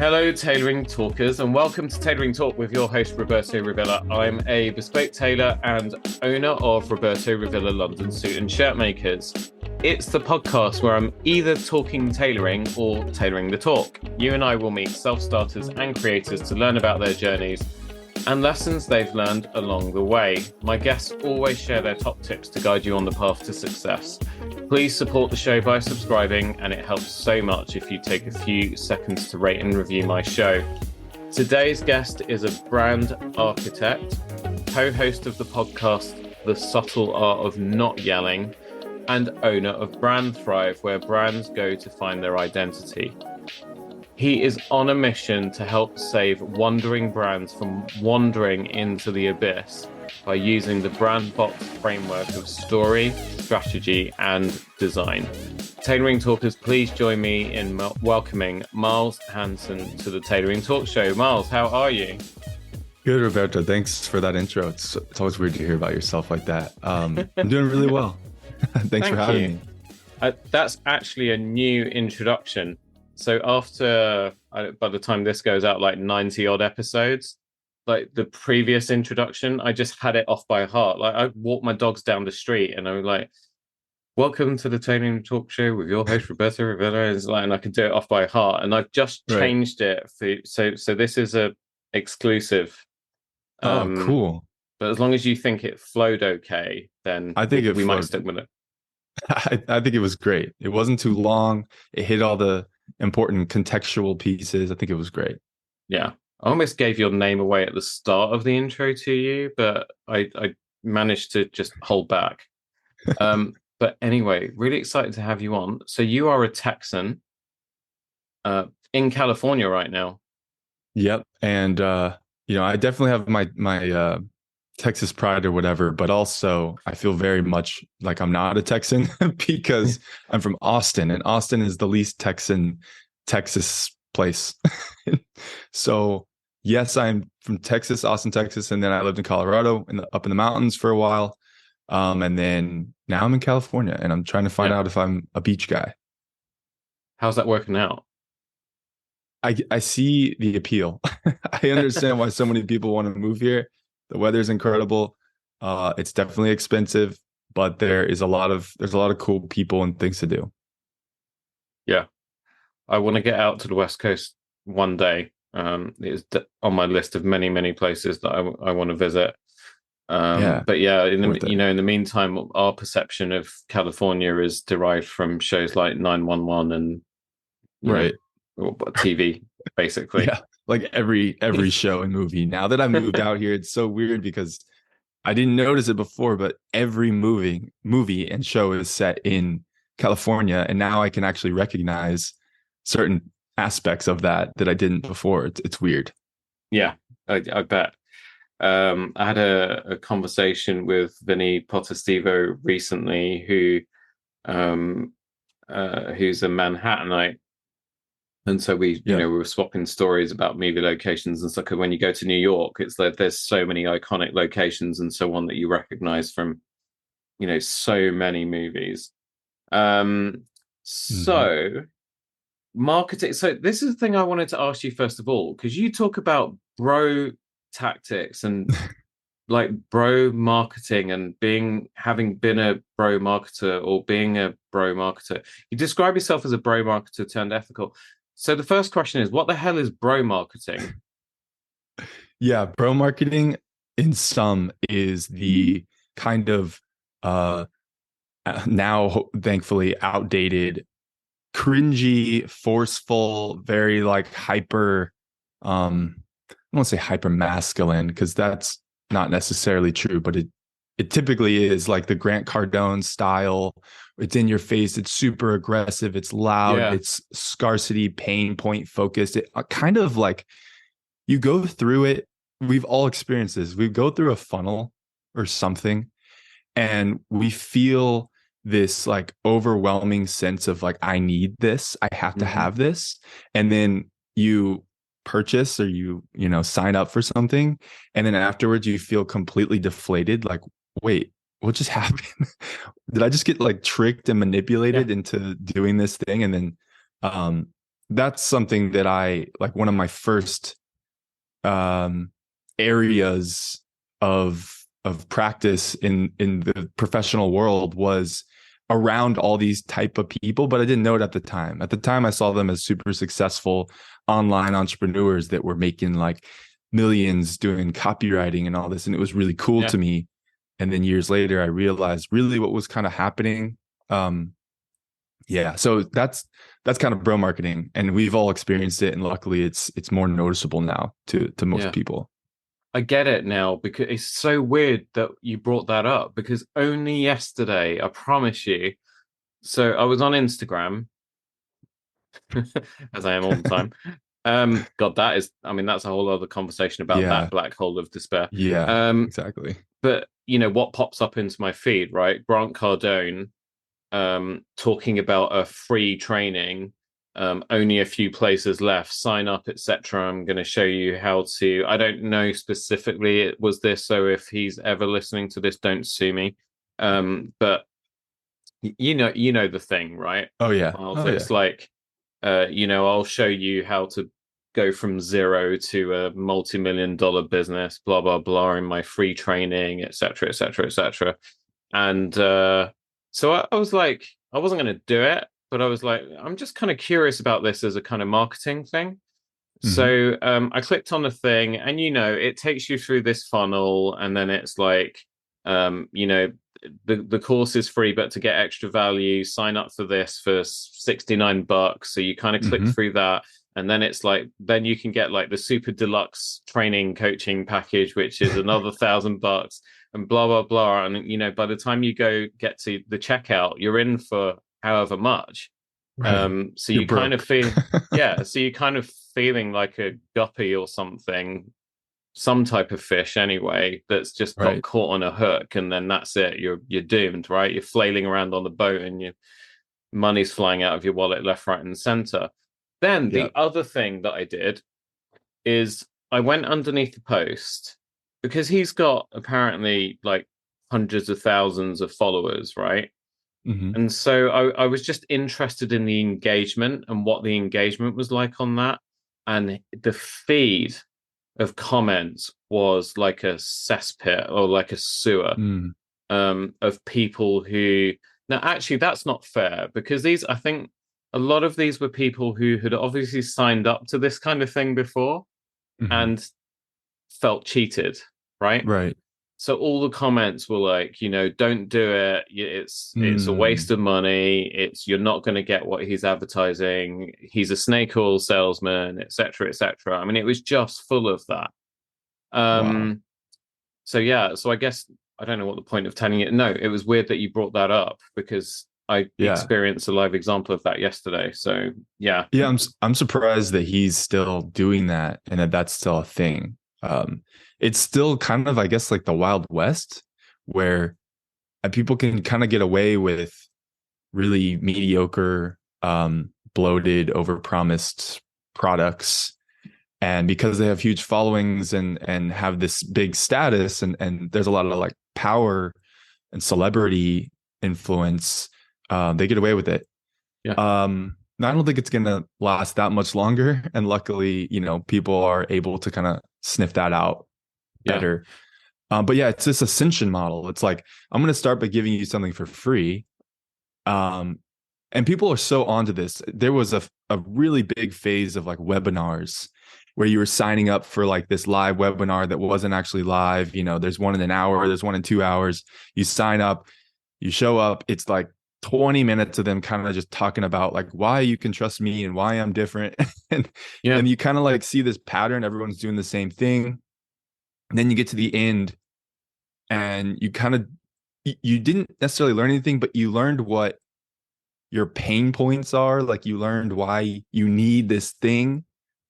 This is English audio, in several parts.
Hello, tailoring talkers, and welcome to Tailoring Talk with your host, Roberto Rivilla. I'm a bespoke tailor and owner of Roberto Rivilla London Suit and Shirt Makers. It's the podcast where I'm either talking tailoring or tailoring the talk. You and I will meet self-starters and creators to learn about their journeys and lessons they've learned along the way. My guests always share their top tips to guide you on the path to success. Please support the show by subscribing, and it helps so much if you take a few seconds to rate and review my show. Today's guest is a brand architect, co-host of the podcast The Subtle Art of Not Yelling, and owner of BrandThrive, where brands go to find their identity. He is on a mission to help save wandering brands from wandering into the abyss by using the BrandBox Framework of story, strategy, and design. Tailoring Talkers, please join me in welcoming Miles Hanson to the Tailoring Talk Show. Miles, how are you? Good, Roberto. Thanks for that intro. It's always weird to hear about yourself like that. I'm doing really well. Thanks for having me. That's actually a new introduction. So after, by the time this goes out, like 90 odd episodes, like the previous introduction, I just had it off by heart. Like I walked my dogs down the street and I was like, welcome to the Tailoring Talk Show with your host, Roberto Rivera. And I could do it off by heart. And I've just changed it. So this is a exclusive. Cool. But as long as you think it flowed okay, then I think we might stick with it. I think it was great. It wasn't too long. It hit all the important contextual pieces. I think it was great. Yeah. I almost gave your name away at the start of the intro to you, but I managed to just hold back. But anyway, really excited to have you on. So you are a Texan in California right now. Yep. And I definitely have my Texas pride or whatever, but also I feel very much like I'm not a Texan because I'm from Austin, and Austin is the least Texas place. So yes, I'm from Texas, Austin, Texas, and then I lived in Colorado up in the mountains for a while, and then now I'm in California, and I'm trying to find out if I'm a beach guy. How's that working out? I see the appeal. I understand why so many people want to move here. The weather's incredible. It's definitely expensive, but there's a lot of cool people and things to do. Yeah, I want to get out to the West Coast one day. It's on my list of many places that I want to visit. But yeah, in the meantime, our perception of California is derived from shows like 911 and TV, basically. Yeah. Like every show and movie. Now that I moved out here, it's so weird because I didn't notice it before, but every movie and show is set in California, and now I can actually recognize certain aspects of that I didn't before. It's weird. Yeah, I bet. I had a conversation with Vinny Potestivo recently, who's a Manhattanite. And so we were swapping stories about movie locations and stuff. Because when you go to New York, it's like there's so many iconic locations and so on that you recognize from, so many movies. So marketing. So this is the thing I wanted to ask you first of all, because you talk about bro tactics and like bro marketing and having been a bro marketer or being a bro marketer. You describe yourself as a bro marketer turned ethical. So the first question is, what the hell is bro marketing? Yeah, bro marketing in sum is the kind of now thankfully outdated, cringy, forceful, very like hyper, I don't want to say hyper masculine because that's not necessarily true, but it typically is like the Grant Cardone style. It's in your face. It's super aggressive. It's loud. Yeah. It's scarcity, pain point focused. It kind of like you go through it. We've all experienced this. We go through a funnel or something, and we feel this like overwhelming sense of like, I need this. I have to have this. And then you purchase or you sign up for something. And then afterwards you feel completely deflated. Like, wait, what just happened? Did I just get like tricked and manipulated into doing this thing? And then that's something that I like. One of my first areas of practice in the professional world was around all these type of people, but I didn't know it at the time. At the time, I saw them as super successful online entrepreneurs that were making like millions doing copywriting and all this, and it was really cool Yeah. to me. And then years later, I realized really what was kind of happening. Yeah, so that's kind of bro marketing, and we've all experienced it, and luckily, it's more noticeable now to most Yeah. people. I get it now because it's so weird that you brought that up because only yesterday, I promise you. So I was on Instagram, as I am all the time. God, that is, I mean, that's a whole other conversation about that Yeah, black hole of despair. yeah, Um, exactly. but you know what pops up into my feed, right? Grant Cardone talking about a free training, only a few places left, sign up, etc. I'm going to show you how to. I don't know specifically it was this, so if he's ever listening to this, don't sue me. But you know the thing, right? Oh yeah, Miles, oh yeah, it's like, I'll show you how to go from zero to a multi-million dollar business, blah blah blah, in my free training, etc., etc., etc. And so I was like, I wasn't going to do it, but I was like, I'm just kind of curious about this as a kind of marketing thing. hmm So I clicked on the thing, and it takes you through this funnel, and then it's like, the course is free, but to get extra value, sign up for this for $69. So you kind of click hmm through that, and then it's like, then you can get like the super deluxe training coaching package, which is another $1,000, and blah blah blah. And by the time you get to the checkout, you're in for however much. Right. So You're you kind of broke. feel, yeah, so you kind of feeling like a guppy or something, some type of fish anyway, that's just got Right. caught on a hook, and then that's it. You're doomed, right? You're flailing around on the boat, and your money's flying out of your wallet left, right, and center. Then the Yep. other thing that I did is I went underneath the post because he's got apparently like hundreds of thousands of followers, right? hmm And so I was just interested in the engagement and what the engagement was like on that. And the feed of comments was like a cesspit or like a sewer, Mm. of people who, now actually that's not fair, because these, I think a lot of these were people who had obviously signed up to this kind of thing before hmm and felt cheated, right? Right. So all the comments were like, don't do it. It's a Mm. waste of money. You're not going to get what he's advertising. He's a snake oil salesman, etc., etc. I mean, it was just full of that. Wow. Um, so yeah, so I guess I don't know what the point of telling it. No, it was weird that you brought that up because I Yeah. experienced a live example of that yesterday. So yeah, Yeah, I'm surprised that he's still doing that and that that's still a thing. It's still kind of, I guess, like the Wild West, where people can kind of get away with really mediocre, bloated, overpromised products, and because they have huge followings and have this big status, and there's a lot of like power and celebrity influence, they get away with it. yeah, I don't think it's going to last that much longer. And luckily, people are able to kind of sniff that out yeah, better. But yeah, it's this ascension model. It's like, I'm going to start by giving you something for free. Um, and people are so onto this. There was a really big phase of like webinars where you were signing up for like this live webinar that wasn't actually live. There's one in an hour, there's one in 2 hours. You sign up, you show up, it's like 20 minutes of them kind of just talking about like why you can trust me and why I'm different. and yeah, and you kind of like see this pattern, everyone's doing the same thing. And then you get to the end and you didn't necessarily learn anything, but you learned what your pain points are. Like you learned why you need this thing.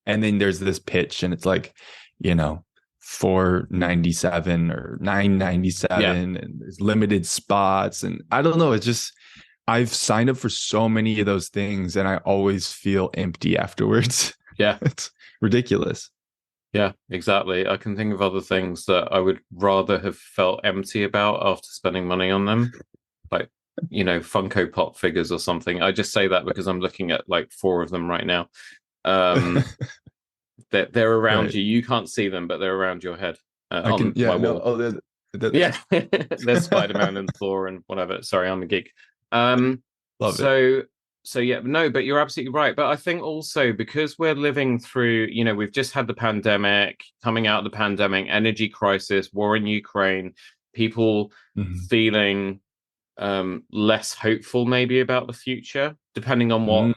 And then there's this pitch and it's like, you know, 497 or yeah. 997 and there's limited spots. And I don't know, it's just I've signed up for so many of those things and I always feel empty afterwards. Yeah. It's ridiculous. Yeah, exactly. I can think of other things that I would rather have felt empty about after spending money on them. Like Funko Pop figures or something. I just say that because I'm looking at like four of them right now. Um, they're around Right. you. You can't see them, but they're around your head I can, on my yeah, no, wall. oh, Yeah, there's Spider-Man and Thor and whatever. Sorry, I'm a geek. love it. So so yeah, no, but you're absolutely right. But I think also because we're living through, we've just had the pandemic, coming out of the pandemic, energy crisis, war in Ukraine, people Mhm. feeling less hopeful maybe about the future, depending on what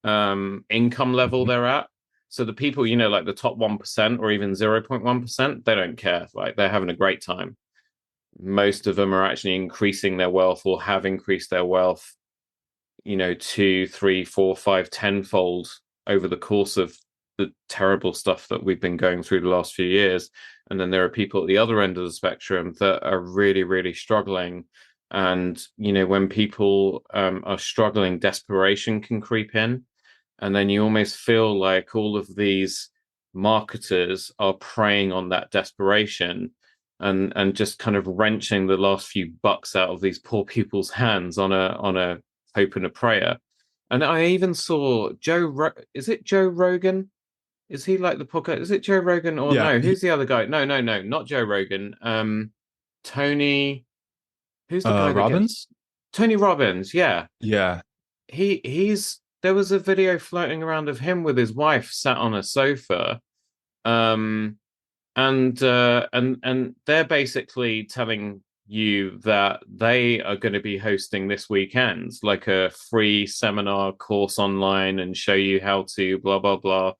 Mm, income level mhm. they're at. So the people, like the top 1% or even 0.1%, they don't care. Like they're having a great time. Most of them are actually increasing their wealth or have increased their wealth, two, three, four, five, tenfold over the course of the terrible stuff that we've been going through the last few years. And then there are people at the other end of the spectrum that are really, really struggling. And, when people are struggling, desperation can creep in. And then you almost feel like all of these marketers are preying on that desperation and just kind of wrenching the last few bucks out of these poor people's hands on a hope and a prayer. And I even saw is it Joe Rogan? Is he like the podcast? Is it Joe Rogan or Yeah. no? Who's the other guy? No, no, no, not Joe Rogan. Tony. Who's the guy that gets Robbins? Tony Robbins? Yeah, Yeah. he's there was a video floating around of him with his wife sat on a sofa, um and they're basically telling you that they are going to be hosting this weekend like a free seminar course online and show you how to blah blah blah,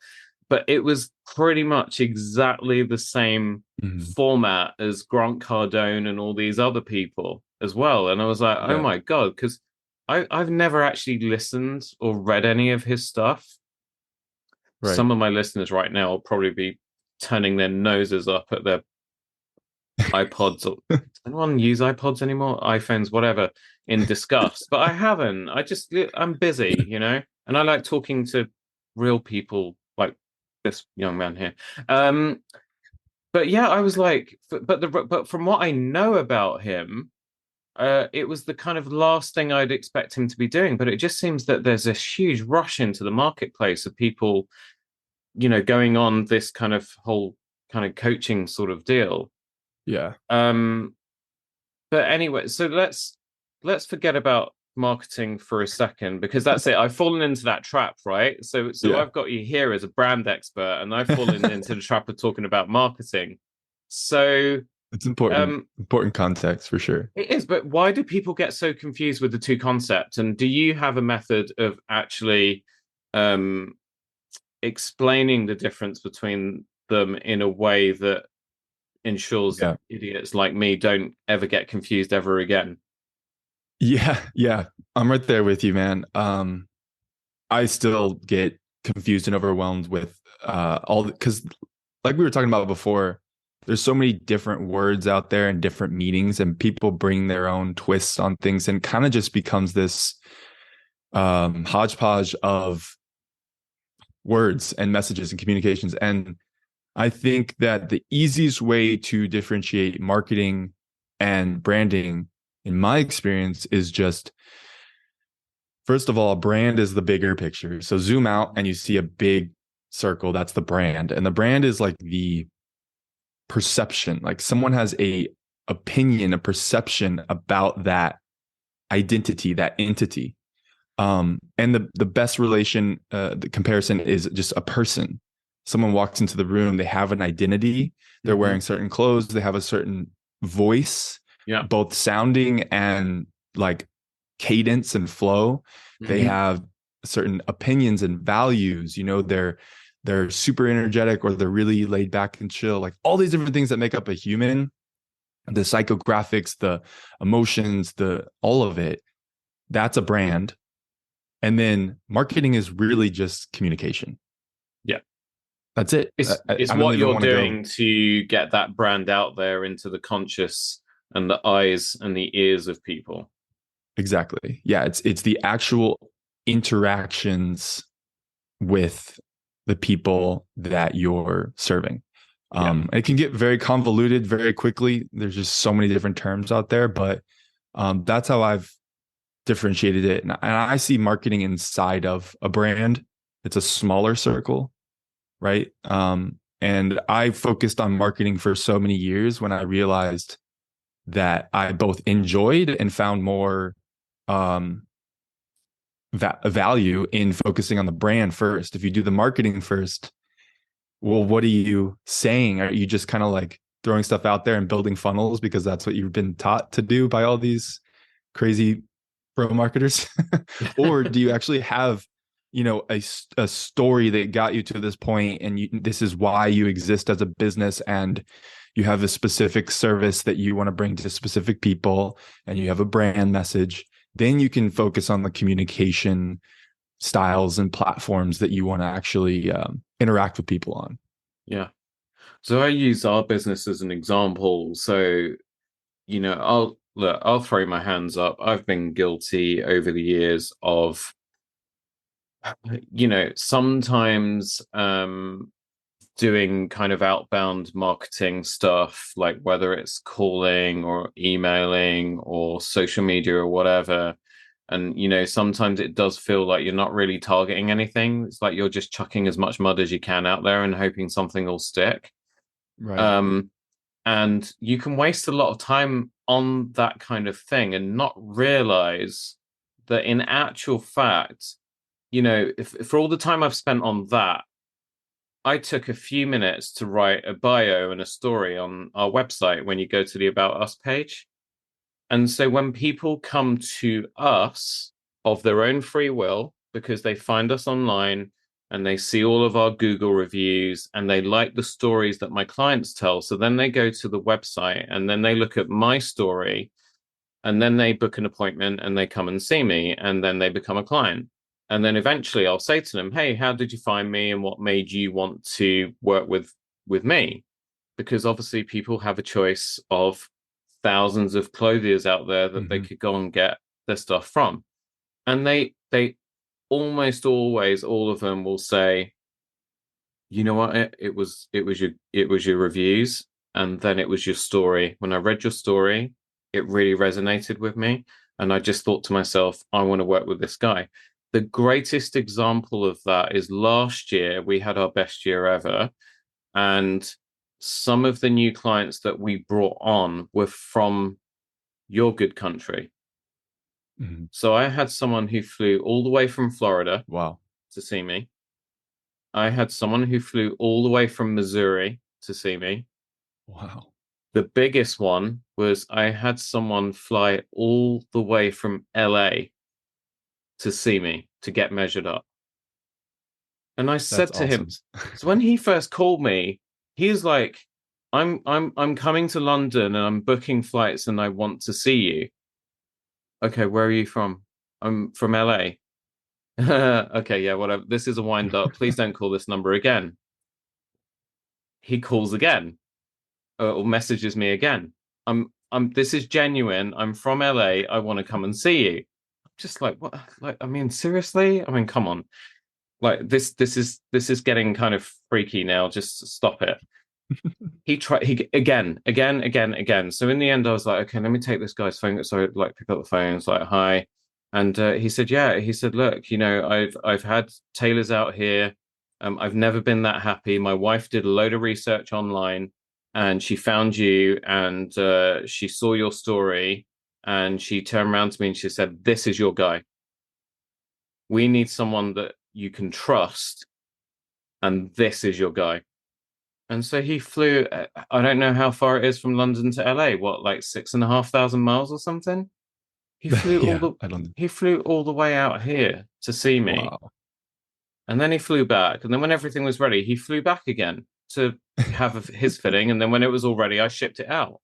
but it was pretty much exactly the same Mhm. format as Grant Cardone and all these other people as well. And I was like, oh Yeah. my God, because I've never actually listened or read any of his stuff. Right. Some of my listeners right now will probably be turning their noses up at their iPods. Or does anyone use iPods anymore? iPhones, whatever, in disgust. But I haven't. I'm busy, and I like talking to real people like this young man here. Um, but yeah, I was like, but from what I know about him, it was the kind of last thing I'd expect him to be doing. But it just seems that there's this huge rush into the marketplace of people, going on this kind of whole kind of coaching sort of deal. Yeah. Um, but anyway, so let's forget about marketing for a second because that's it. I've fallen into that trap, right? So Yeah. I've got you here as a brand expert, and I've fallen into the trap of talking about marketing. So It's important, um, important context for sure. it is, but why do people get so confused with the two concepts? And do you have a method of actually um, explaining the difference between them in a way that ensures Yeah. idiots like me don't ever get confused ever again? Yeah. Yeah. I'm right there with you, man. I still get confused and overwhelmed with all because like we were talking about before, there's so many different words out there and different meanings, and people bring their own twists on things and kind of just becomes this hodgepodge of words and messages and communications. And I think that the easiest way to differentiate marketing and branding, in my experience, is just first of all, a brand is the bigger picture. So zoom out and you see a big circle. That's the brand. And the brand is like the perception. Like someone has a opinion, a perception about that identity, that entity. And the best the comparison is just a person. Someone walks into the room, they have an identity, they're Mm-hmm. wearing certain clothes, they have a certain voice, Yeah. both sounding and like cadence and flow. They Mm-hmm. have certain opinions and values. They're super energetic or they're really laid back and chill. Like all these different things that make up a human, the psychographics, the emotions, the all of it. That's a brand. And then marketing is really just communication. Yeah. That's it. It's I don't what even you're want to go. doing to get that brand out there into the conscious and the eyes and the ears of people. Exactly. Yeah, it's the actual interactions with the people that you're serving. Yeah. It can get very convoluted very quickly. There's just so many different terms out there, but That's how I've differentiated it. And I see marketing inside of a brand. It's a smaller circle, right? And I focused on marketing for so many years when I realized that I both enjoyed and found more um, value in focusing on the brand first. If you do the marketing first, well, what are you saying? Are you just kind of like throwing stuff out there and building funnels because that's what you've been taught to do by all these crazy pro marketers? Or do you actually have, a story that got you to this point and this is why you exist as a business, and you have a specific service that you want to bring to specific people, and you have a brand message? Then you can focus on the communication styles and platforms that you want to actually interact with people on. Yeah. So I use our business as an example. So, I'll throw my hands up. I've been guilty over the years of, sometimes doing kind of outbound marketing stuff, like whether it's calling or emailing or social media or whatever. And, sometimes it does feel like you're not really targeting anything. It's like you're just chucking as much mud as you can out there and hoping something will stick. Right. And you can waste a lot of time on that kind of thing and not realize that in actual fact, if for all the time I've spent on that, I took a few minutes to write a bio and a story on our website when you go to the About Us page. And so when people come to us of their own free will, because they find us online and they see all of our Google reviews and they like the stories that my clients tell, so then they go to the website and then they look at my story and then they book an appointment and they come and see me and then they become a client. And then eventually I'll say to them, hey, how did you find me and what made you want to work with me? Because obviously people have a choice of thousands of clothiers out there that they could go and get their stuff from. And they almost always, all of them will say, you know what, it was your reviews, and then it was your story. When I read your story, it really resonated with me. And I just thought to myself, I want to work with this guy. The greatest example of that is last year, we had our best year ever. And some of the new clients that we brought on were from your good country. Mm-hmm. So I had someone who flew all the way from Florida to see me. I had someone who flew all the way from Missouri to see me. Wow. The biggest one was I had someone fly all the way from LA to see me, to get measured up. And I said to him, so when he first called me, he was like, I'm coming to London and I'm booking flights and I want to see you. Okay, where are you from? I'm from LA. Okay, yeah, whatever. This is a wind up. Please don't call this number again. He calls again, or messages me again. This is genuine. I'm from LA. I want to come and see you. I'm just like, what? Like, I mean, seriously? I mean, come on. Like this is getting kind of freaky now. Just stop it. He again. So in the end, I was like, okay, let me take this guy's phone. So I like pick up the phone. It's like, hi. And he said, yeah. He said, look, I've had tailors out here. I've never been that happy. My wife did a load of research online and she found you and she saw your story and she turned around to me and she said, this is your guy. We need someone that you can trust, and this is your guy. And so he flew, I don't know how far it is from London to LA, what, like 6,500 miles or something? He flew he flew all the way out here to see me. Wow. And then he flew back. And then when everything was ready, he flew back again to have his fitting. And then when it was all ready, I shipped it out.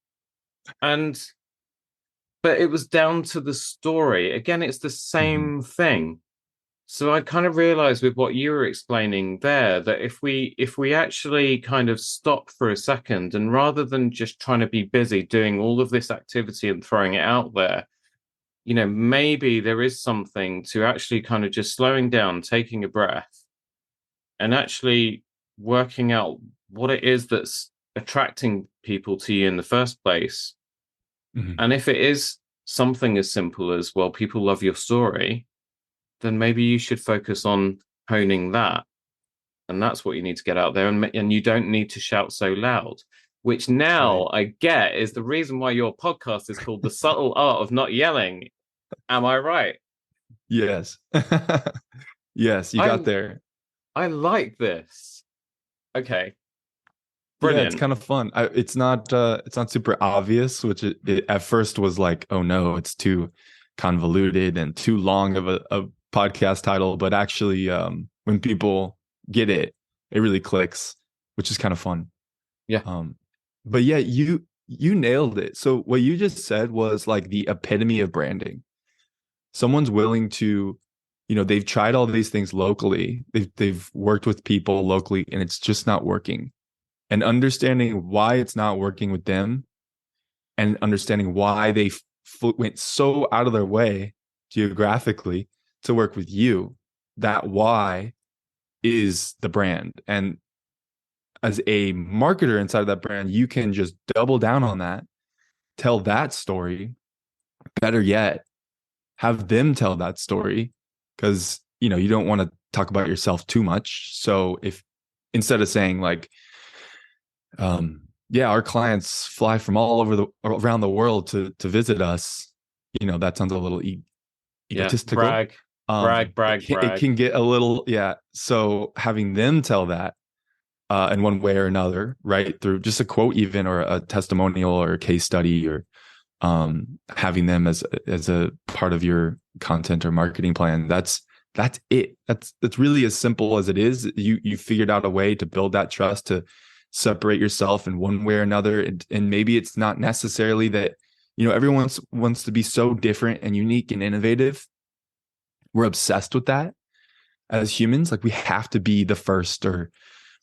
But it was down to the story. Again, it's the same thing. So I kind of realized with what you were explaining there that if we actually kind of stop for a second, and rather than just trying to be busy doing all of this activity and throwing it out there, maybe there is something to actually kind of just slowing down, taking a breath, and actually working out what it is that's attracting people to you in the first place. And if it is something as simple as, well, people love your story, then maybe you should focus on honing that. And that's what you need to get out there. And you don't need to shout so loud, which now Right. I get is the reason why your podcast is called The Subtle Art of Not Yelling. Am I right? Yes. Yes, you got I there. I like this. Okay, Yeah, it's brilliant. kind of fun. It's not super obvious, which it at first was like, oh no, it's too convoluted and too long of a podcast title. But actually, when people get it, it really clicks, which is kind of fun. Yeah, Um, but yeah, you nailed it. So what you just said was like the epitome of branding. Someone's willing to, they've tried all these things locally. They've worked with people locally, and it's just not working. And understanding why it's not working with them, and understanding why they went so out of their way geographically to work with you, that why is the brand. And as a marketer inside of that brand, you can just double down on that, tell that story. Better yet, have them tell that story, because you don't want to talk about yourself too much. So if instead of saying like, yeah, our clients fly from all over around the world to visit us, that sounds a little yeah. egotistical. Brag, brag, brag, It brag. can get a little, yeah. So having them tell that in one way or another, right, through just a quote, even, or a testimonial or a case study, or having them as a part of your content or marketing plan. That's it. That's really as simple as it is. You figured out a way to build that trust, to separate yourself in one way or another. And maybe it's not necessarily that, everyone wants to be so different and unique and innovative. We're obsessed with that as humans. Like, we have to be the first, or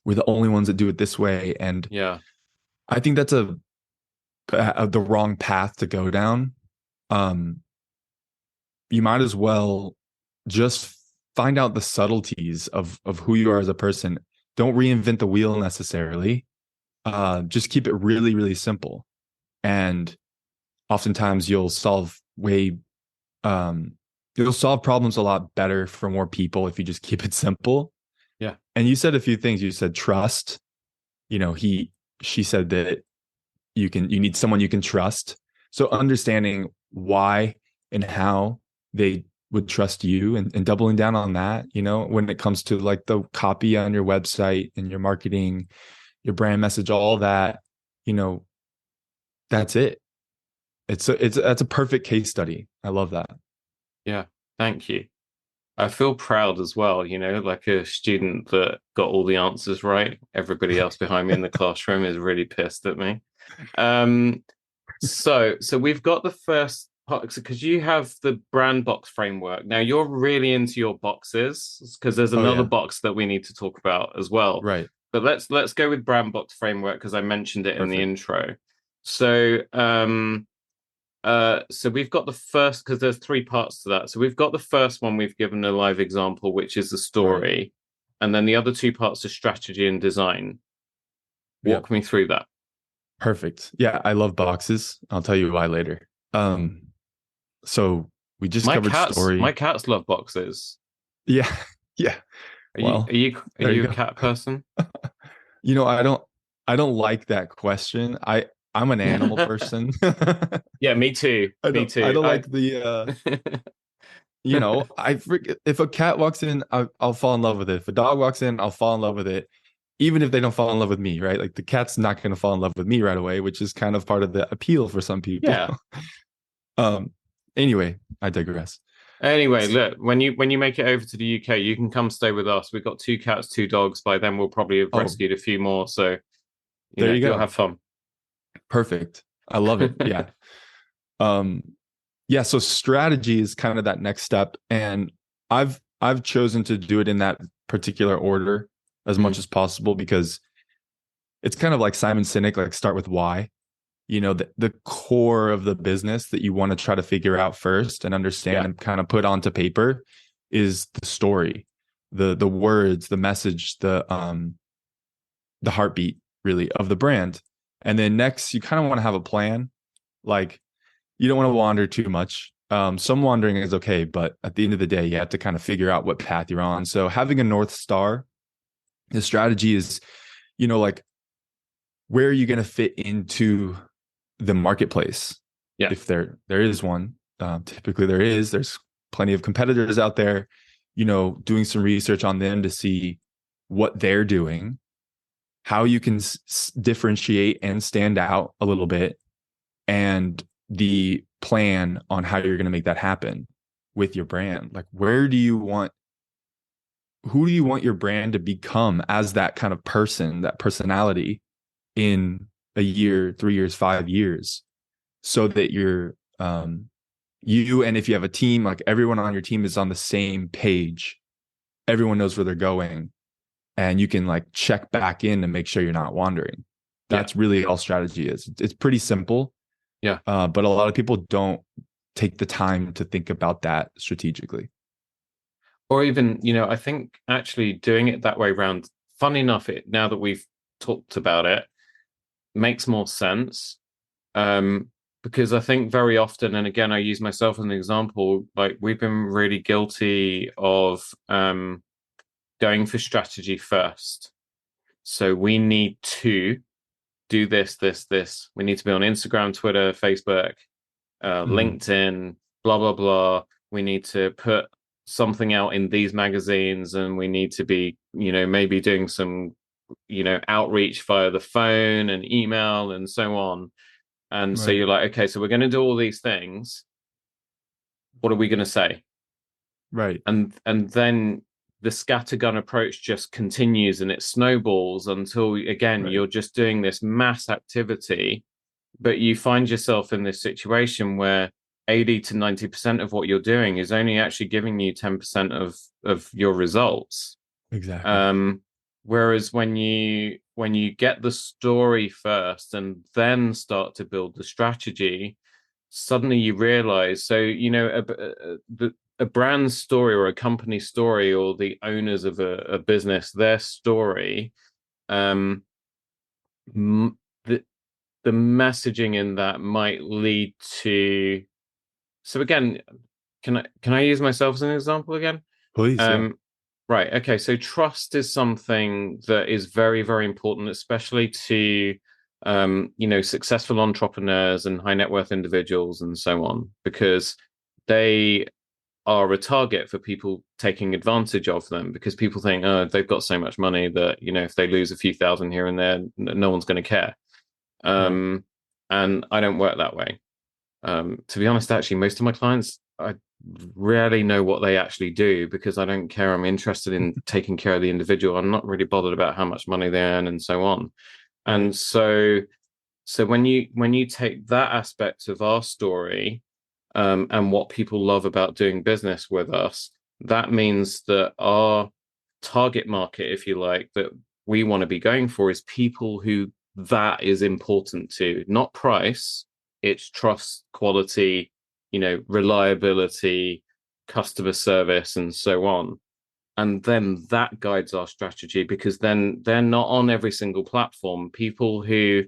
we're the only ones that do it this way. And Yeah, I think that's the wrong path to go down. You might as well just find out the subtleties of who you are as a person. Don't reinvent the wheel necessarily. Just keep it really, really simple. And oftentimes you'll solve problems a lot better for more people if you just keep it simple. yeah, And you said a few things. You said trust. She said that you need someone you can trust. So understanding why and how they would trust you, and doubling down on that, when it comes to like the copy on your website and your marketing, your brand message, all that, that's it. That's a perfect case study. I love that. yeah. Thank you. I feel proud as well, like a student that got all the answers right. Everybody else behind me in the classroom is really pissed at me. Um, so we've got the first part because you have the BrandBox framework. Now you're really into your boxes because there's Oh another yeah. box that we need to talk about as well. Right. But let's go with BrandBox framework because I mentioned it in the Perfect. intro. So so we've got the first because there's three parts to that. So we've got the first one we've given a live example, which is the Right. story, and then the other two parts are strategy and design. Yep. Walk me through that. Perfect. Yeah, I love boxes. I'll tell you why later. So we just covered My story. cats love boxes. Yeah. Yeah. Are you are Well, you are there you you a go. cat person? I don't like that question. I'm an animal person. Yeah, me too. Me I too. don't like the I forget, if a cat walks in, I'll fall in love with it. If a dog walks in, I'll fall in love with it. Even if they don't fall in love with me, right? Like, the cat's not going to fall in love with me right away, which is kind of part of the appeal for some people. Yeah. um anyway, I digress. Anyway, look, when you make it over to the UK, you can come stay with us. We've got two cats, two dogs. By then, we'll probably have Oh, rescued a few more. So, there you you'll go. have fun. Perfect. I love it. Yeah. um yeah, so strategy is kind of that next step, and I've chosen to do it in that particular order as much Mm, as possible, because it's kind of like Simon Sinek, like, start with why. The core of the business that you want to try to figure out first and understand yeah. and kind of put onto paper is the story, the words, the message, the heartbeat, really, of the brand. And then next, you kind of want to have a plan. Like, you don't want to wander too much. Some wandering is okay, but at the end of the day, you have to kind of figure out what path you're on. So having a North Star, the strategy is, like, where are you going to fit into the marketplace? Yeah. If there is one, typically there's plenty of competitors out there, doing some research on them to see what they're doing, how you can differentiate and stand out a little bit, and the plan on how you're going to make that happen with your brand. Like, who do you want your brand to become as that kind of person, that personality in a year, 3 years, 5 years, so that you're, you, and if you have a team, like everyone on your team is on the same page, everyone knows where they're going, and you can like check back in to make sure you're not wandering. That's really all strategy is. It's pretty simple. Yeah. But a lot of people don't take the time to think about that strategically. Or even, I think actually doing it that way around, funny enough, now that we've talked about it, makes more sense. Because I think very often, and again, I use myself as an example, like we've been really guilty of going for strategy first. So we need to do this. We need to be on Instagram, Twitter, Facebook, LinkedIn, blah, blah, blah. We need to put something out in these magazines, and we need to be, maybe doing some, outreach via the phone and email and so on. And so you're like, okay, so we're going to do all these things. What are we going to say? Right. And then the scattergun approach just continues and it snowballs until, again, you're just doing this mass activity, but you find yourself in this situation where 80 to 90% of what you're doing is only actually giving you 10% of your results. Exactly. Whereas when you get the story first and then start to build the strategy, suddenly you realize, so, a brand story or a company story or the owners of a business, their story, the messaging in that might lead to, so again, can I use myself as an example again? Please. Yeah. Right. Okay. So trust is something that is very, very important, especially to, successful entrepreneurs and high net worth individuals and so on, because they are a target for people taking advantage of them, because people think, oh, they've got so much money that, if they lose a few thousand here and there, no one's going to care. And I don't work that way. To be honest, actually, most of my clients, I rarely know what they actually do because I don't care. I'm interested in taking care of the individual. I'm not really bothered about how much money they earn and so on. And so when you take that aspect of our story, and what people love about doing business with us, that means that our target market, if you like, that we want to be going for is people who that is important to, not price. It's trust, quality, reliability, customer service, and so on. And then that guides our strategy, because then they're not on every single platform. People who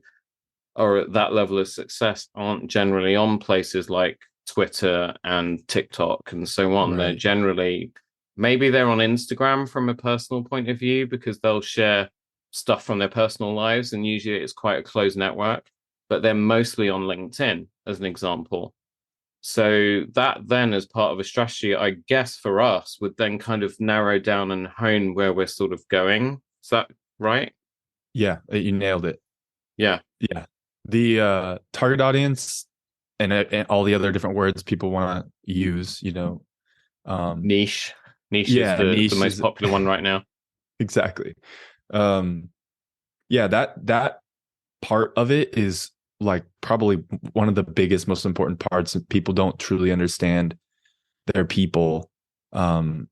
are at that level of success aren't generally on places like Twitter and TikTok and so on. They're generally, maybe they're on Instagram from a personal point of view because they'll share stuff from their personal lives, and usually it's quite a closed network, but they're mostly on LinkedIn as an example. So that then, as part of a strategy, I guess for us, would then kind of narrow down and hone where we're sort of going. Is that right? Yeah, you nailed it. Yeah. Yeah. The target audience and all the other different words people want to use, Niche is niche the most popular one right now. Exactly. Yeah, that part of it is like probably one of the biggest, most important parts. People don't truly understand their people. And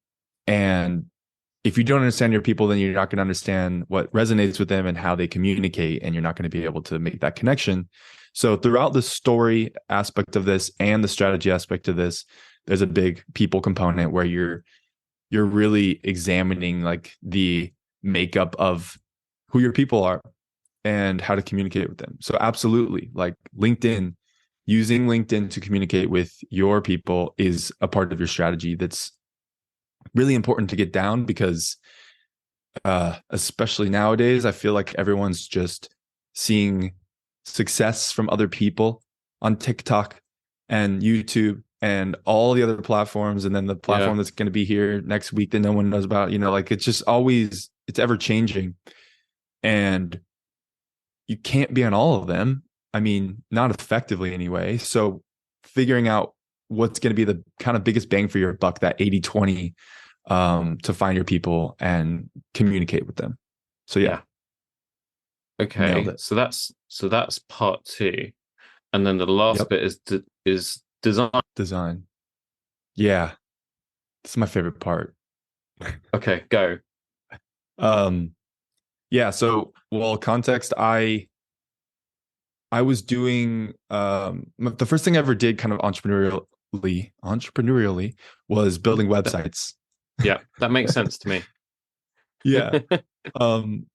if you don't understand your people, then you're not going to understand what resonates with them and how they communicate, and you're not going to be able to make that connection. So throughout the story aspect of this and the strategy aspect of this, there's a big people component where you're really examining like the makeup of who your people are and how to communicate with them. So absolutely, like LinkedIn, using LinkedIn to communicate with your people is a part of your strategy that's really important to get down, because especially nowadays, I feel like everyone's just seeing success from other people on TikTok and YouTube and all the other platforms, and then the Yeah. platform that's going to be here next week that no one knows about. Like it's just always, it's ever changing, and you can't be on all of them. I mean, not effectively anyway. So figuring out what's going to be the kind of biggest bang for your buck, that 80/20, to find your people and communicate with them. So yeah, nailed Okay. it. So that's part two. And then the last Yep. bit is design. Design. Yeah. This is my favorite part. Okay, go. Um, yeah. So, well, context, I was doing, the first thing I ever did kind of entrepreneurially was building That, websites. yeah, that makes sense to me. Yeah. Um,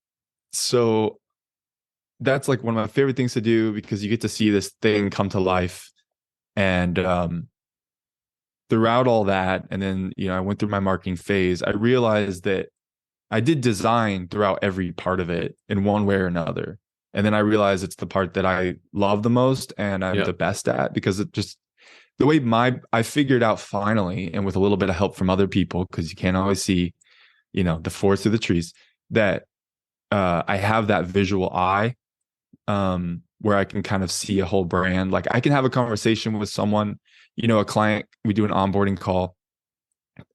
so that's like one of my favorite things to do, because you get to see this thing come to life. And throughout all that, and then, I went through my marketing phase, I realized that I did design throughout every part of it in one way or another. And then I realized it's the part that I love the most and I'm Yeah. the best at, because it just, the way I figured out finally, and with a little bit of help from other people, because you can't always see, the forest through the trees, that I have that visual eye, where I can kind of see a whole brand. Like I can have a conversation with someone, a client, we do an onboarding call,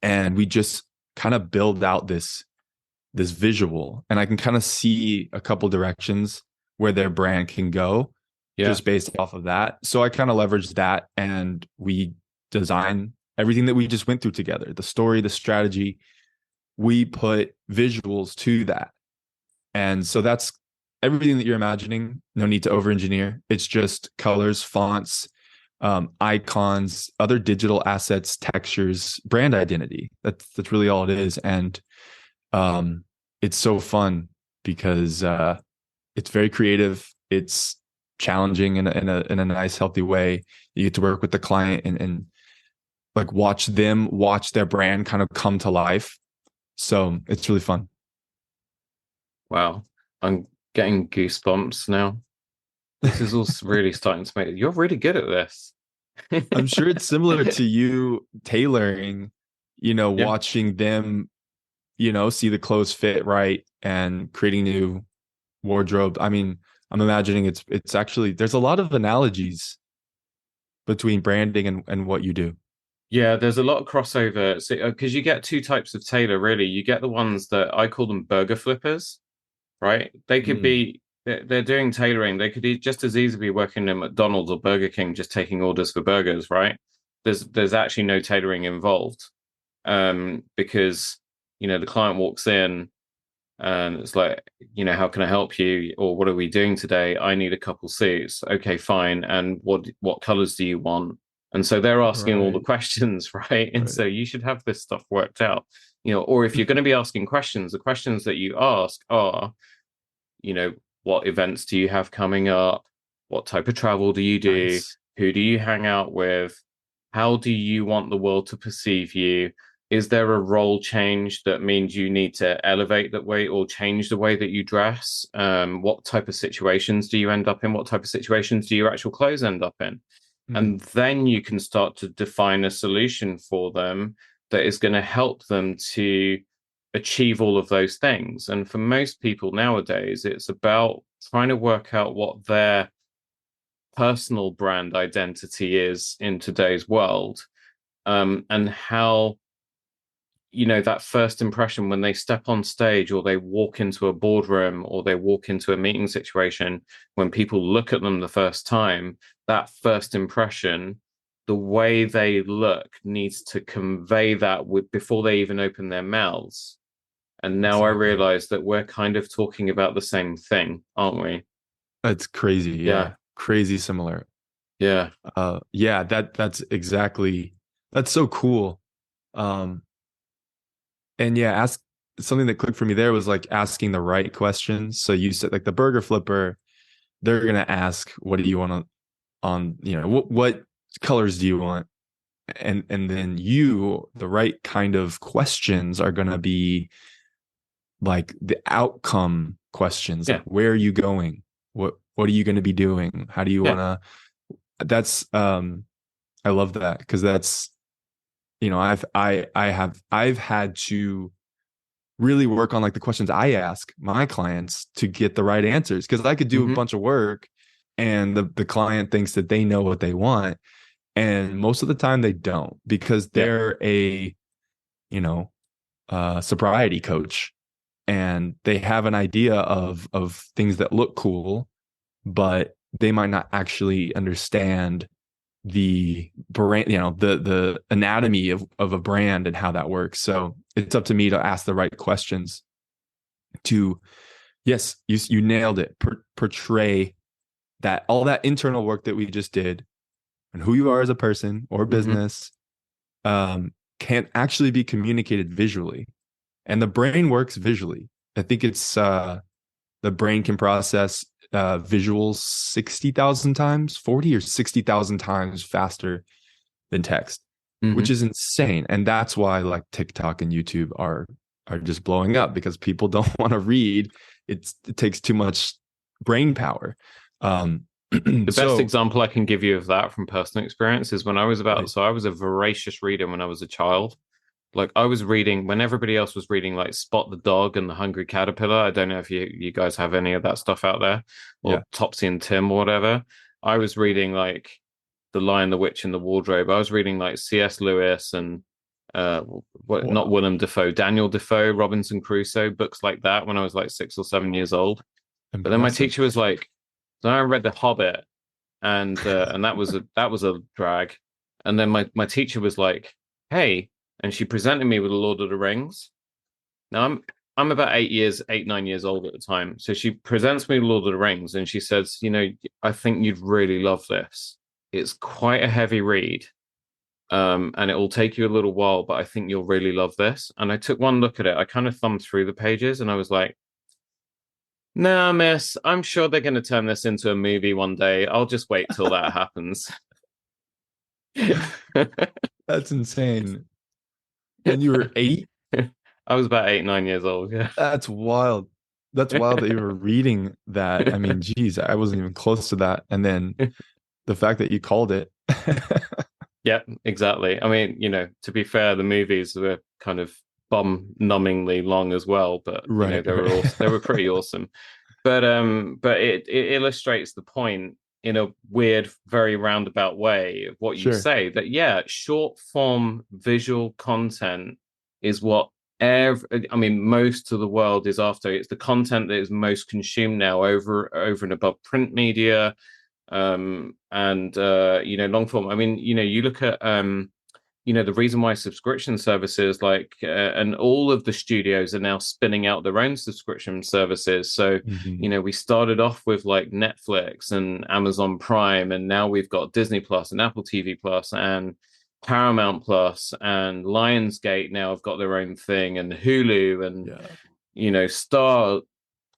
and we just kind of build out this visual, and I can kind of see a couple directions where their brand can go Yeah. just based off of that. So I kind of leveraged that, and we design everything that we just went through together, the story, the strategy. We put visuals to that. And so that's everything that you're imagining. No need to over engineer. It's just colors, fonts, icons, other digital assets, textures, brand identity. That's really all it is. And it's so fun because it's very creative. It's challenging in a nice, healthy way. You get to work with the client and like watch their brand kind of come to life. So it's really fun. Wow. I'm getting goosebumps now. This is all really starting to make you're really good at this. I'm sure it's similar to you tailoring, Yeah. watching them, see the clothes fit right and creating new wardrobe. I mean, I'm imagining it's actually, there's a lot of analogies between branding and what you do. Yeah, there's a lot of crossover. So, because you get two types of tailor, really. You get the ones that I call them burger flippers, right? They could Mm, be they're doing tailoring. They could just as easily be working at McDonald's or Burger King, just taking orders for burgers, right? There's actually no tailoring involved, because the client walks in and it's like, how can I help you? Or what are we doing today? I need a couple suits. Okay, fine. And what colors do you want? And so they're asking all the right, questions, right? And right. so you should have this stuff worked out. Or if you're going to be asking questions, the questions that you ask are, you know, what events do you have coming up? What type of travel do you do? Nice. Who do you hang out with? How do you want the world to perceive you? Is there a role change that means you need to elevate that way or change the way that you dress? What type of situations do you end up in? What type of situations do your actual clothes end up in? Mm, And then you can start to define a solution for them that is going to help them to achieve all of those things. And for most people nowadays, it's about trying to work out what their personal brand identity is in today's world, and how that first impression when they step on stage or they walk into a boardroom or they walk into a meeting situation, when people look at them the first time, that first impression, the way they look needs to convey that before they even open their mouths. And now I exactly. realize that we're kind of talking about the same thing, aren't we? That's crazy. Yeah. Yeah. Crazy similar. Yeah. Yeah, that's so cool. Um, and yeah, ask something that clicked for me there was like asking the right questions. So you said like the burger flipper, they're gonna ask, what do you want to what colors do you want, and then the right kind of questions are going to be like the outcome questions, Yeah. like where are you going, what are you going to be doing, how do you Yeah. want to. That's I love that, because that's, I've had to really work on like the questions I ask my clients to get the right answers, because I could do a Hmm. bunch of work and the client thinks that they know what they want, and most of the time they don't, because Yeah. they're a sobriety coach, and they have an idea of things that look cool, but they might not actually understand the brand, the anatomy of a brand and how that works. So it's up to me to ask the right questions to, yes, you nailed it, portray that all that internal work that we just did and who you are as a person or Hmm. business can actually be communicated visually. And the brain works visually. I think it's the brain can process visuals 60,000 times, 40 or 60,000 times faster than text, which Hmm. is insane. And that's why like TikTok and YouTube are just blowing up, because people don't want to read. It takes too much brain power. Um, The best so example I can give you of that from personal experience is when I was right, so I was a voracious reader when I was a child. Like I was reading when everybody else was reading like Spot the Dog and The Hungry Caterpillar. I don't know if you guys have any of that stuff out there, yeah, or Topsy and Tim or whatever. I was reading like The Lion, the Witch, and the Wardrobe. I was reading like C.S. Lewis and not wow, Willem Dafoe, Daniel Defoe, Robinson Crusoe, books like that when I was like 6 or 7 years old. But then my impressive. teacher was like, then I read The Hobbit, and that was a drag. And then my teacher was like, "Hey," and she presented me with The Lord of the Rings. Now I'm about 8, 9 years old at the time. So she presents me with Lord of the Rings, and she says, I think you'd really love this. It's quite a heavy read, and it will take you a little while, but I think you'll really love this. And I took one look at it. I kind of thumbed through the pages, and I was like, "No, miss, I'm sure they're going to turn this into a movie one day. I'll just wait till that happens." That's insane. And you were 8? I was about 8, 9 years old. Yeah. That's wild. That's wild that you were reading that. I mean, geez, I wasn't even close to that. And then the fact that you called it. Yeah, exactly. I mean, to be fair, the movies were kind of bum-numbingly long as well, but Right, they right. were pretty awesome. But it illustrates the point in a weird, very roundabout way of what you Sure. say, that yeah, short form visual content is what I mean, most of the world is after. It's the content that is most consumed now over and above print media, and long form. I mean, you look at the reason why subscription services and all of the studios are now spinning out their own subscription services. So Mhm. we started off with like Netflix and Amazon Prime, and now we've got Disney Plus and Apple TV Plus and Paramount Plus and Lionsgate now have got their own thing, and Hulu and Yeah. Star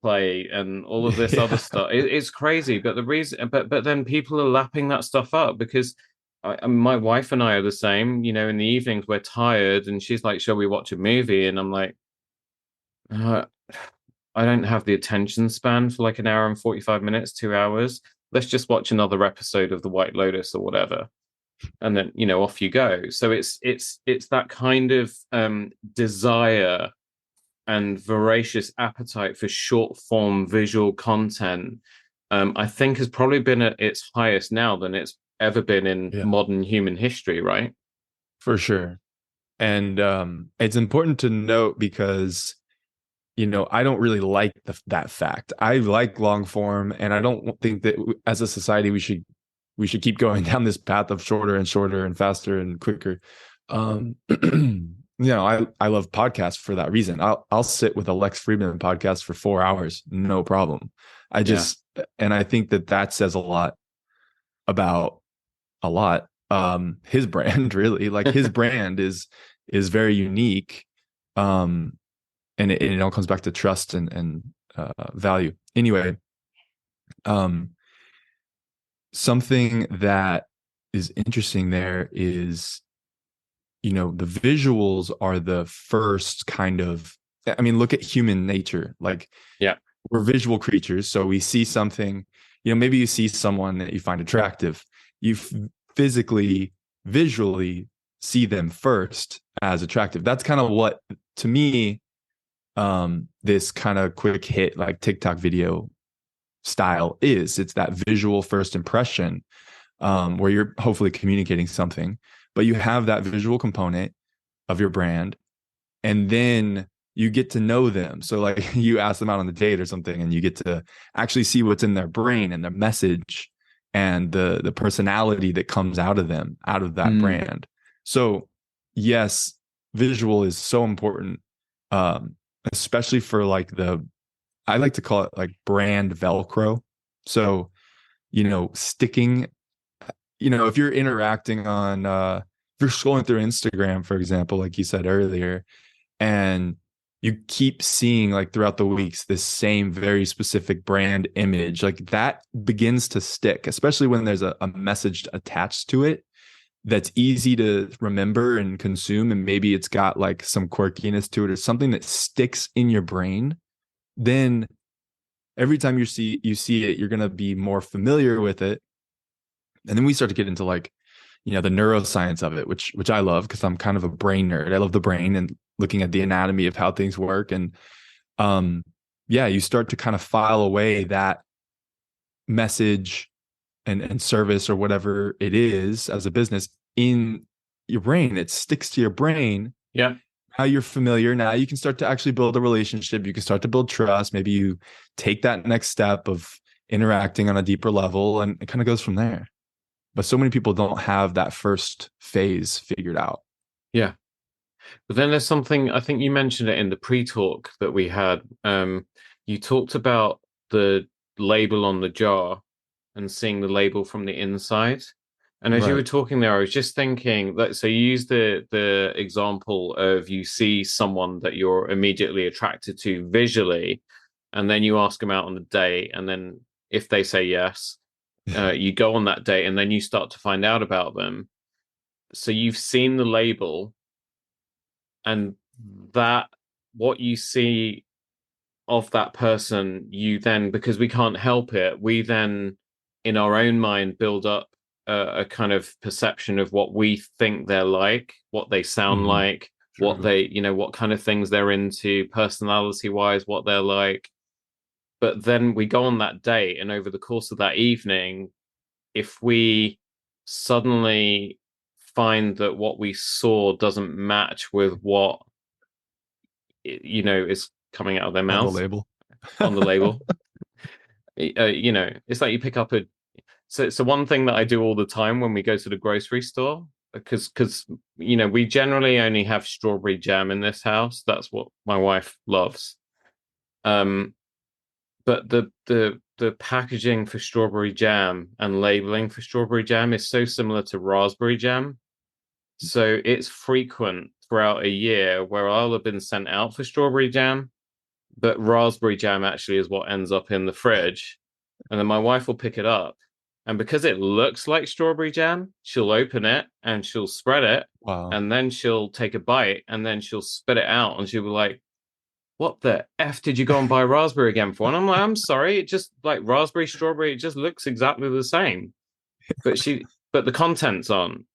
Play and all of this other Yeah. stuff. It's crazy, but the reason, but then people are lapping that stuff up because my wife and I are the same. In the evenings we're tired, and she's like, "Shall we watch a movie?" And I'm like, uh, "I don't have the attention span for like an hour and 45 minutes, 2 hours. Let's just watch another episode of The White Lotus or whatever." And then off you go. So it's that kind of desire and voracious appetite for short form visual content, I think has probably been at its highest now than it's ever been in Yeah, modern human history, right? for sure. And it's important to note because, I don't really like that fact. I like long form, and I don't think that as a society we should keep going down this path of shorter and shorter and faster and quicker. I love podcasts for that reason. I'll sit with a Lex Friedman podcast for 4 hours, no problem. Yeah. And I think that says a lot about his brand, really. Like his brand is very unique. And it all comes back to trust and value. Anyway, um, something that is interesting there is, the visuals are the first kind of, I mean, look at human nature. Like, Yeah. we're visual creatures. So we see something, maybe you see someone that you find attractive. You physically, visually see them first as attractive. That's kind of what, to me, this kind of quick hit like TikTok video style is. It's that visual first impression, where you're hopefully communicating something, but you have that visual component of your brand, and then you get to know them. So like you ask them out on a date or something, and you get to actually see what's in their brain and their message and the personality that comes out of them, out of that brand. So yes, visual is so important, especially for like I like to call it like brand Velcro. So, sticking, if you're interacting on, if you're scrolling through Instagram, for example, like you said earlier, and you keep seeing like throughout the weeks this same very specific brand image, like that begins to stick, especially when there's a message attached to it that's easy to remember and consume, and maybe it's got like some quirkiness to it or something that sticks in your brain. Then every time you see it, you're going to be more familiar with it. And then we start to get into like, the neuroscience of it, which I love, because I'm kind of a brain nerd. I love the brain and looking at the anatomy of how things work. And you start to kind of file away that message and service or whatever it is as a business in your brain. It sticks to your brain. Yeah. Now you're familiar. Now you can start to actually build a relationship. You can start to build trust. Maybe you take that next step of interacting on a deeper level, and it kind of goes from there. But so many people don't have that first phase figured out. Yeah. But then there's something, I think you mentioned it in the pre-talk that we had. You talked about the label on the jar and seeing the label from the inside. And as you were talking there, I was just thinking that, so you use the example of you see someone that you're immediately attracted to visually, and then you ask them out on a date, and then if they say yes, you go on that date, and then you start to find out about them. So you've seen the label, and that what you see of that person, you then, because we can't help it, we then in our own mind build up a kind of perception of what we think they're like, what they sound like, True. what they, what kind of things they're into personality wise, what they're like. But then we go on that date, and over the course of that evening, if we suddenly find that what we saw doesn't match with what is coming out of their mouth on the label, it's like you pick up so one thing that I do all the time when we go to the grocery store, because we generally only have strawberry jam in this house. That's what my wife loves. But the packaging for strawberry jam and labeling for strawberry jam is so similar to raspberry jam. So it's frequent throughout a year where I'll have been sent out for strawberry jam, but raspberry jam actually is what ends up in the fridge. And then my wife will pick it up. And because it looks like strawberry jam, she'll open it and she'll spread it. Wow. And then she'll take a bite and then she'll spit it out. And she'll be like, what the F did you go and buy raspberry again for? And I'm like, I'm sorry. It just like raspberry, strawberry, it just looks exactly the same. But the contents aren't.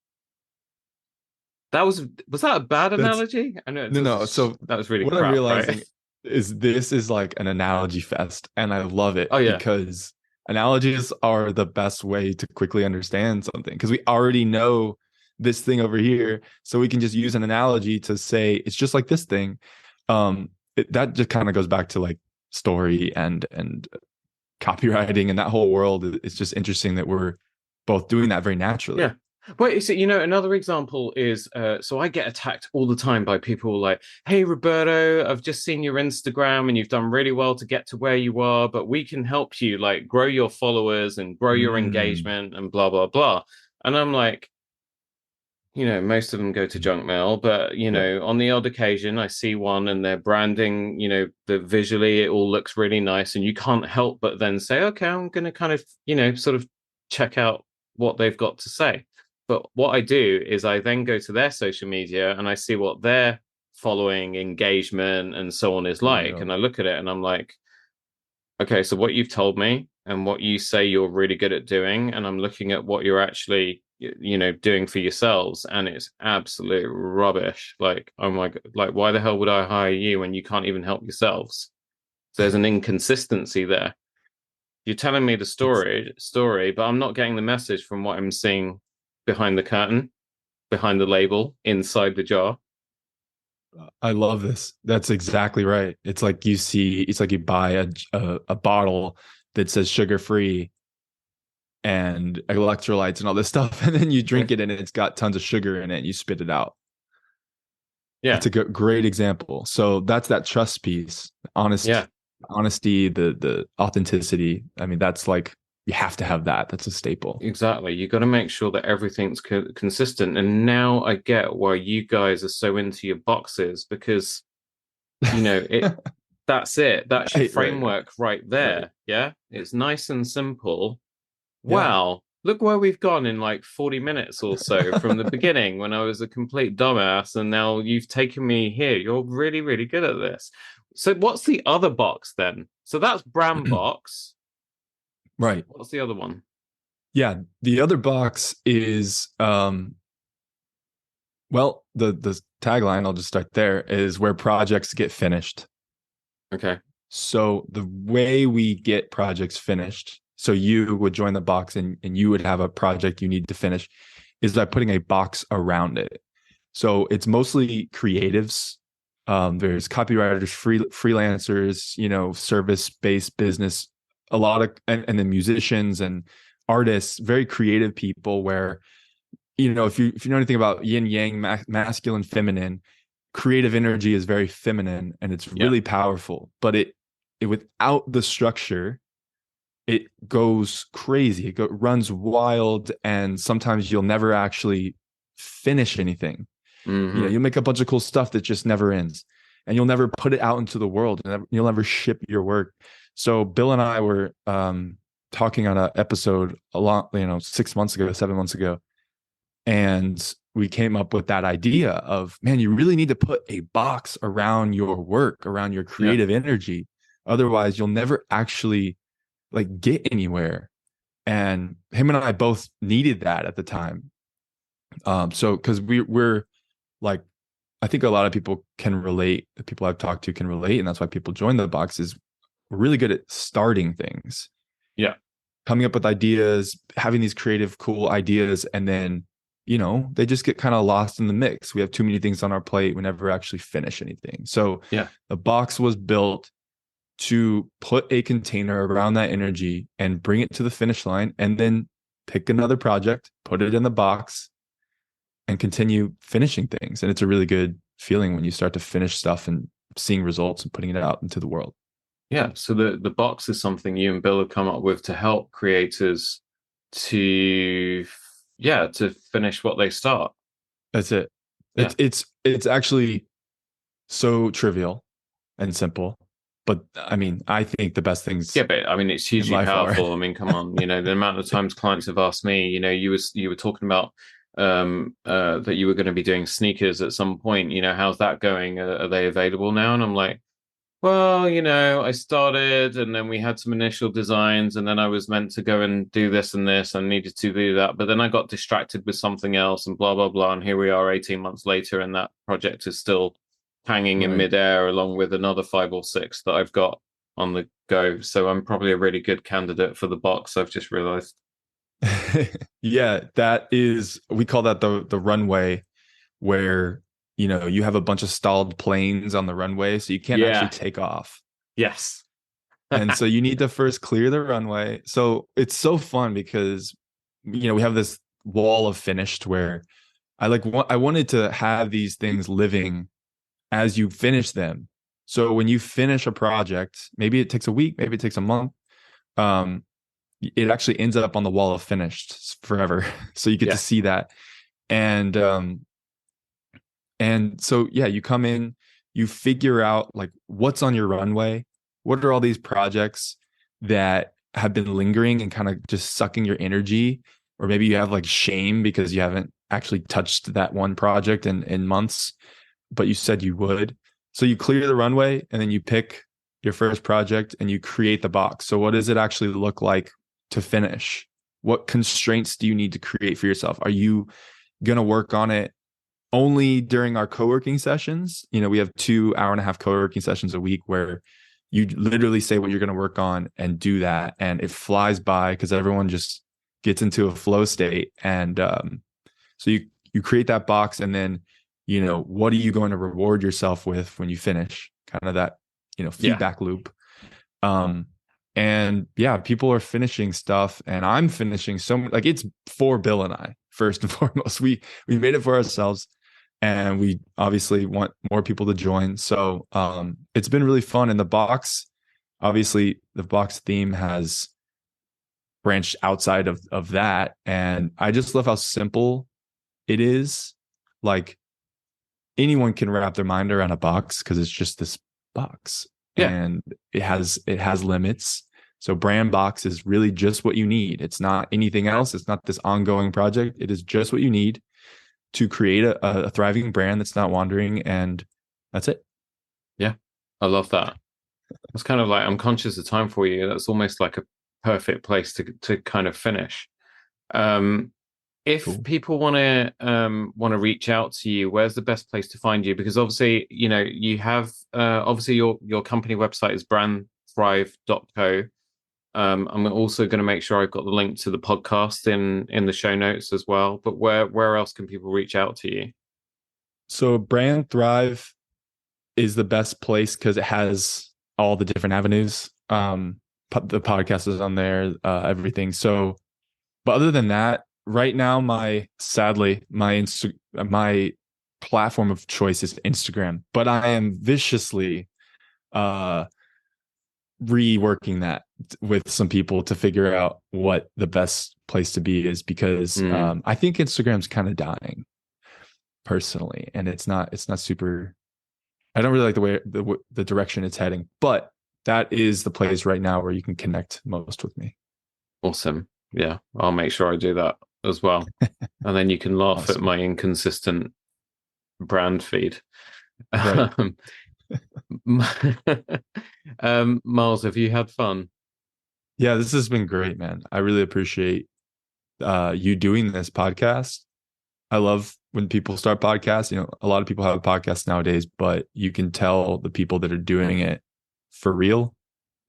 Was that a bad analogy? I know. No. So that was really what crap, I'm realizing right? is this is like an analogy fest, and I love it. Oh, yeah. Because analogies are the best way to quickly understand something, because we already know this thing over here, so we can just use an analogy to say it's just like this thing. That just kind of goes back to like story and copywriting and that whole world. It's just interesting that we're both doing that very naturally. Yeah. Well, so, another example is, so I get attacked all the time by people like, hey, Roberto, I've just seen your Instagram and you've done really well to get to where you are, but we can help you like grow your followers and grow your engagement and blah, blah, blah. And I'm like, most of them go to junk mail, but, on the odd occasion, I see one and they're branding, the visually, it all looks really nice. And you can't help but then say, okay, I'm going to kind of, sort of check out what they've got to say. But what I do is I then go to their social media and I see what their following, engagement, and so on is like. Yeah. And I look at it and I'm like, okay, so what you've told me and what you say you're really good at doing, and I'm looking at what you're actually, doing for yourselves, and it's absolute rubbish. Like, oh my God, like, why the hell would I hire you when you can't even help yourselves? So there's an inconsistency there. You're telling me the It's story, but I'm not getting the message from what I'm seeing behind the curtain, behind the label, inside the jar. I love this. That's exactly right. It's like you buy a bottle that says sugar free and electrolytes and all this stuff, and then you drink it and it's got tons of sugar in it and you spit it out. Yeah, That's a great example. So that's that trust piece, yeah, honesty, the authenticity. I mean, that's like, you have to have that. That's a staple. exactly. You got to make sure that everything's consistent. And now I get why you guys are so into your boxes, because it. That's it. That's your Right. framework right Right. there. Yeah, it's nice and simple. Yeah. Wow, look where we've gone in like 40 minutes or so from the beginning when I was a complete dumbass, and now you've taken me here. You're really, really good at this. So what's the other box then? So that's BrandBox. Right. What's the other one? Yeah. The other box is well, the tagline, I'll just start there, is where projects get finished. Okay. So the way we get projects finished, so you would join the box and you would have a project you need to finish, is by putting a box around it. So it's mostly creatives. There's copywriters, freelancers, service-based business, a lot of, and then musicians and artists, very creative people where, if you know anything about yin yang, masculine, feminine, creative energy is very feminine and it's Yeah. really powerful, but it without the structure, it goes crazy. Runs wild, and sometimes you'll never actually finish anything. Mm-hmm. You'll make a bunch of cool stuff that just never ends, and you'll never put it out into the world, and you'll never ship your work. So Bill and I were talking on an episode a lot, 6 months ago, 7 months ago, and we came up with that idea of, man, you really need to put a box around your work, around your Yeah. creative energy. Otherwise, you'll never actually like get anywhere. And him and I both needed that at the time. So because we're like, I think a lot of people can relate. The people I've talked to can relate, and that's why people join the box. Is we're really good at starting things, Yeah. coming up with ideas, having these creative, cool ideas, and then they just get kind of lost in the mix. We have too many things on our plate. We never actually finish anything. So Yeah. the box was built to put a container around that energy and bring it to the finish line, and then pick another project, put it in the box, and continue finishing things. And it's a really good feeling when you start to finish stuff and seeing results and putting it out into the world. Yeah. So the box is something you and Bill have come up with to help creators to to finish what they start. That's it. Yeah. It's actually so trivial and simple, but I mean, I think the best things Yeah, but I mean, it's in hugely life are. powerful. I mean, come on, the amount of times clients have asked me, you were talking about that you were going to be doing sneakers at some point. How's that going? Are they available now? And I'm like, well, I started, and then we had some initial designs, and then I was meant to go and do this and this, and needed to do that, but then I got distracted with something else, and blah blah blah, and here we are 18 months later, and that project is still hanging in Right. midair, along with another 5 or 6 that I've got on the go. So I'm probably a really good candidate for the box. I've just realized. Yeah, we call that the runway, where you have a bunch of stalled planes on the runway, so you can't actually Yeah. take off. Yes. And so you need to first clear the runway. So it's so fun because we have this wall of finished where I wanted to have these things living as you finish them. So when you finish a project, maybe it takes a week, maybe it takes a month, um, it actually ends up on the wall of finished forever. So you get to Yeah. see that. And so, yeah, you come in, you figure out like what's on your runway, what are all these projects that have been lingering and kind of just sucking your energy, or maybe you have like shame because you haven't actually touched that one project in months, but you said you would. So you clear the runway and then you pick your first project and you create the box. So what does it actually look like to finish? What constraints do you need to create for yourself? Are you going to work on it only during our co-working sessions? We have 2 hour-and-a-half co-working sessions a week where you literally say what you're going to work on and do that. And it flies by because everyone just gets into a flow state. And so you create that box, and then, what are you going to reward yourself with when you finish? Kind of that, feedback loop. And yeah, people are finishing stuff, and I'm finishing so much. Like, it's for Bill and I, first and foremost. We made it for ourselves, and we obviously want more people to join. So it's been really fun. And the box, obviously the box theme has branched outside of that. And I just love how simple it is. Like, anyone can wrap their mind around a box because it's just this box. Yeah. And it has limits. So BrandBox is really just what you need. It's not anything else. It's not this ongoing project. It is just what you need to create a thriving brand that's not wandering, and that's it. Yeah, I love that. It's kind of like, I'm conscious of time for you. That's almost like a perfect place to kind of finish. If cool. People want to reach out to you, where's the best place to find you? Because obviously, you have obviously your company website is BrandThrive.co. I'm also going to make sure I've got the link to the podcast in the show notes as well. But where else can people reach out to you? So BrandThrive is the best place because it has all the different avenues. The podcast is on there, everything. So, but other than that, right now, my platform of choice is Instagram. But I am viciously reworking that with some people to figure out what the best place to be is, because I think Instagram's kind of dying personally, and it's not super. I don't really like the way the direction it's heading, but that is the place right now where you can connect most with me. Awesome. Yeah, I'll make sure I do that as well. And then you can laugh at my inconsistent brand feed. Right. Miles, have you had fun? Yeah, this has been great, man. I really appreciate you doing this podcast. I love when people start podcasts. A lot of people have podcasts nowadays, but you can tell the people that are doing it for real,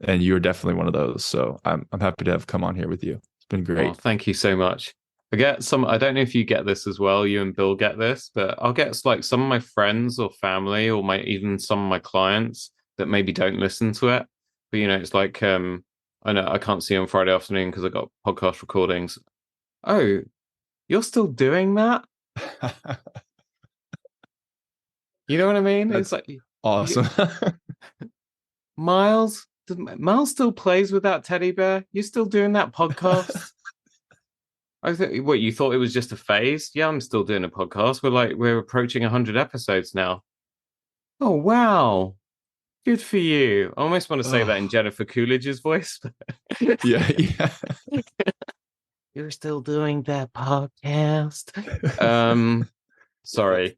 and you're definitely one of those. So I'm happy to have come on here with you. It's been great. Oh, thank you so much. I don't know if you get this as well, you and Bill get this, but I'll get like some of my friends or family, or even some of my clients that maybe don't listen to it. But it's like I know I can't see on Friday afternoon because I got podcast recordings. Oh, you're still doing that? You know what I mean? That's it's like awesome. Miles still plays with that teddy bear? You're still doing that podcast? I think, what, you thought it was just a phase? Yeah, I'm still doing a podcast. We're approaching 100 episodes now. Oh, wow. Good for you. I almost want to say that in Jennifer Coolidge's voice. Yeah. You're still doing that podcast. Sorry.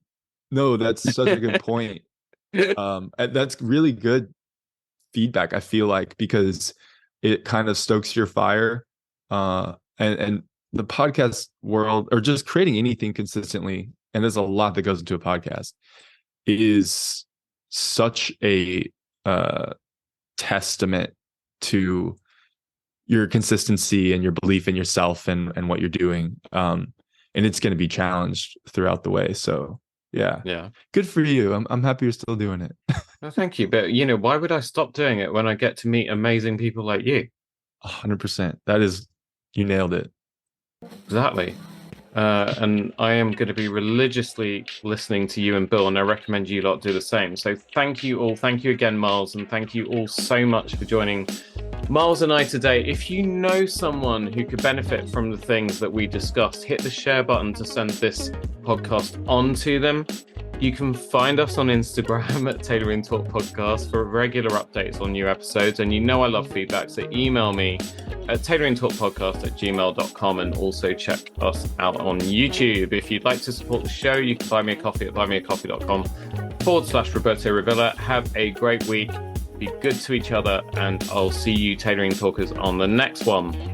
No, that's such a good point. That's really good feedback, I feel like, because it kind of stokes your fire. And the podcast world, or just creating anything consistently, and there's a lot that goes into a podcast, is such a testament to your consistency and your belief in yourself and what you're doing. And it's going to be challenged throughout the way. So yeah, good for you. I'm happy you're still doing it. Well, thank you. But why would I stop doing it when I get to meet amazing people like you? 100%. That is, you nailed it. Exactly. And I am going to be religiously listening to you and Bill, and I recommend you lot do the same. So thank you all. Thank you again, Miles, and thank you all so much for joining Miles and I today. If you know someone who could benefit from the things that we discussed, hit the share button to send this podcast on to them. You can find us on Instagram at Tailoring Talk Podcast for regular updates on new episodes. And you know I love feedback, so email me at tailoringtalkpodcast@gmail.com, and also check us out on YouTube. If you'd like to support the show, you can buy me a coffee at buymeacoffee.com/Roberto Revilla. Have a great week. Be good to each other, and I'll see you Tailoring Talkers on the next one.